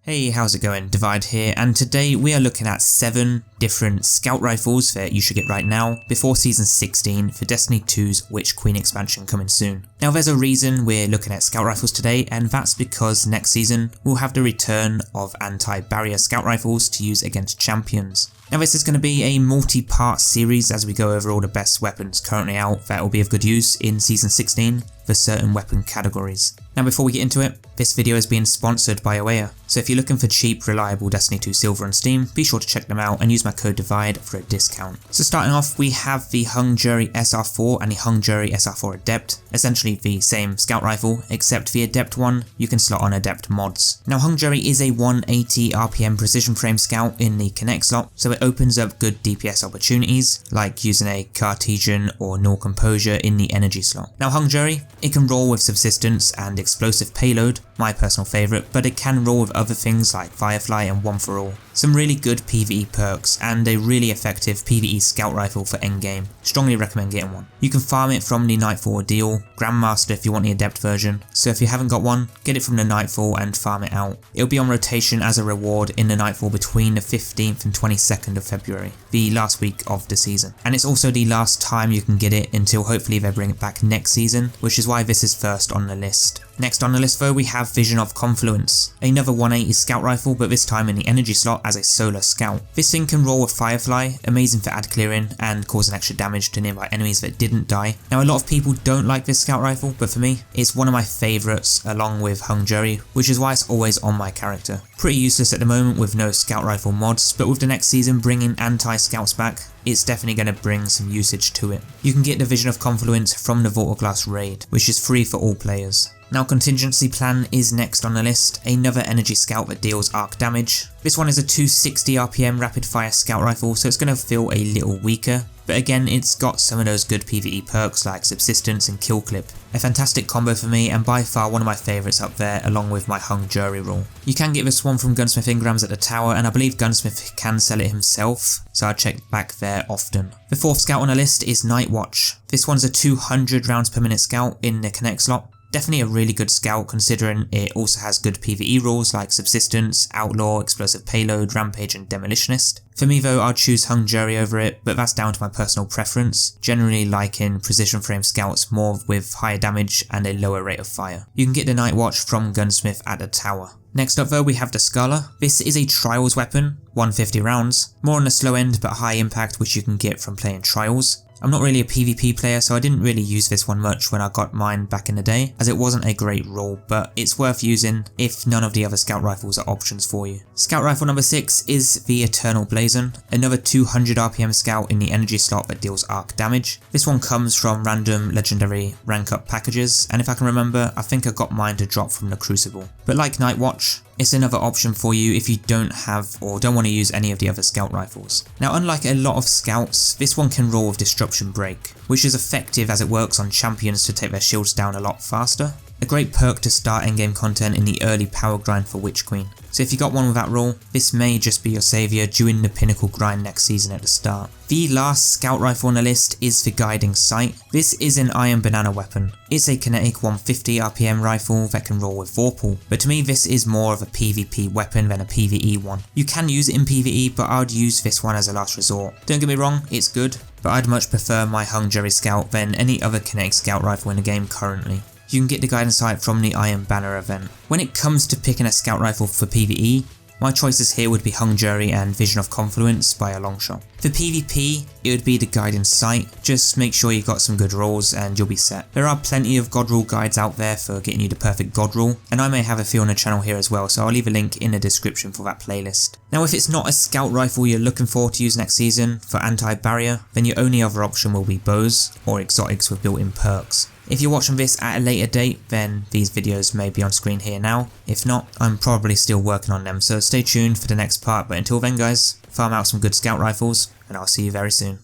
Hey, how's it going? Divide here, and today we are looking at 7 different scout rifles that you should get right now before season 16 for Destiny 2's Witch Queen expansion coming soon. Now there's a reason we're looking at scout rifles today, and that's because next season we'll have the return of anti-barrier scout rifles to use against champions. Now this is going to be a multi-part series as we go over all the best weapons currently out that will be of good use in season 16 for certain weapon categories. Now before we get into it, this video is being sponsored by Aware, so if you're looking for cheap, reliable Destiny 2 Silver on Steam, be sure to check them out and use my code DIVIDE for a discount. So starting off, we have the Hange Jerry SR4 and the Hange Jerry SR4 Adept, essentially the same scout rifle, except the Adept one you can slot on Adept mods. Now Hange Jerry is a 180 RPM precision frame scout in the Connect slot, so it opens up good DPS opportunities, like using a Cartesian or Null Composure in the energy slot. Now Hange Jerry, it can roll with subsistence and explosive payload, my personal favourite, but it can roll with other things like Firefly and One for All. Some really good PvE perks and a really effective PvE scout rifle for endgame. Strongly recommend getting one. You can farm it from the Nightfall deal, Grandmaster if you want the Adept version, so if you haven't got one, get it from the Nightfall and farm it out. It'll be on rotation as a reward in the Nightfall between the 15th and 22nd of February, the last week of the season. And it's also the last time you can get it until hopefully they bring it back next season, which is why this is first on the list. Next on the list though, we have Vision of Confluence, another 180 scout rifle, but this time in the energy slot as a solar scout. This thing can roll with Firefly, amazing for ad clearing and causing extra damage to nearby enemies that didn't die. Now a lot of people don't like this scout rifle, but for me, it's one of my favourites along with Hange Jerry, which is why it's always on my character. Pretty useless at the moment with no scout rifle mods, but with the next season bringing anti-scouts back, it's definitely going to bring some usage to it. You can get the Vision of Confluence from the Vortiglass raid, which is free for all players. Now Contingency Plan is next on the list, another energy scout that deals arc damage. This one is a 260 RPM rapid fire scout rifle, so it's going to feel a little weaker, but again it's got some of those good PvE perks like subsistence and kill clip. A fantastic combo for me and by far one of my favourites up there along with my Hange Jerry roll. You can get this one from Gunsmith Engrams at the tower, and I believe Gunsmith can sell it himself, so I check back there often. The fourth scout on the list is Nightwatch. This one's a 200 rounds per minute scout in the Connect slot. Definitely a really good scout considering it also has good PvE rules like Subsistence, Outlaw, Explosive Payload, Rampage and Demolitionist. For me though, I'd choose Hange Jerry over it, but that's down to my personal preference, generally liking precision frame scouts more with higher damage and a lower rate of fire. You can get the Nightwatch from Gunsmith at the tower. Next up though, we have the Scala. This is a Trials weapon, 150 rounds, more on the slow end but high impact which you can get from playing Trials. I'm not really a PvP player, so I didn't really use this one much when I got mine back in the day, as it wasn't a great roll, but it's worth using if none of the other scout rifles are options for you. Scout rifle number 6 is the Eternal Blazon, another 200 RPM scout in the energy slot that deals arc damage. This one comes from random legendary rank up packages, and if I can remember, I think I got mine to drop from the Crucible. But like Nightwatch, it's another option for you if you don't have or don't want to use any of the other scout rifles. Now unlike a lot of scouts, this one can roll with Disruption Break, which is effective as it works on champions to take their shields down a lot faster. A great perk to start endgame content in the early power grind for Witch Queen. So if you got one with that roll, this may just be your saviour during the pinnacle grind next season at the start. The last scout rifle on the list is the Guiding Sight. This is an Iron Banana weapon. It's a kinetic 150 RPM rifle that can roll with Vorpal, but to me this is more of a PvP weapon than a PvE one. You can use it in PvE, but I'd use this one as a last resort. Don't get me wrong, it's good, but I'd much prefer my Hange Jerry Scout than any other kinetic scout rifle in the game currently. You can get the Guiding Sight from the Iron Banner event. When it comes to picking a scout rifle for PvE, my choices here would be Hange Jerry and Vision of Confluence by a long shot. For PvP, it would be the Guiding Sight, just make sure you've got some good rolls and you'll be set. There are plenty of god rule guides out there for getting you the perfect god rule, and I may have a few on the channel here as well, so I'll leave a link in the description for that playlist. Now if it's not a scout rifle you're looking for to use next season for anti-barrier, then your only other option will be bows or exotics with built-in perks. If you're watching this at a later date, then these videos may be on screen here now. If not, I'm probably still working on them, so stay tuned for the next part, but until then guys, farm out some good scout rifles, and I'll see you very soon.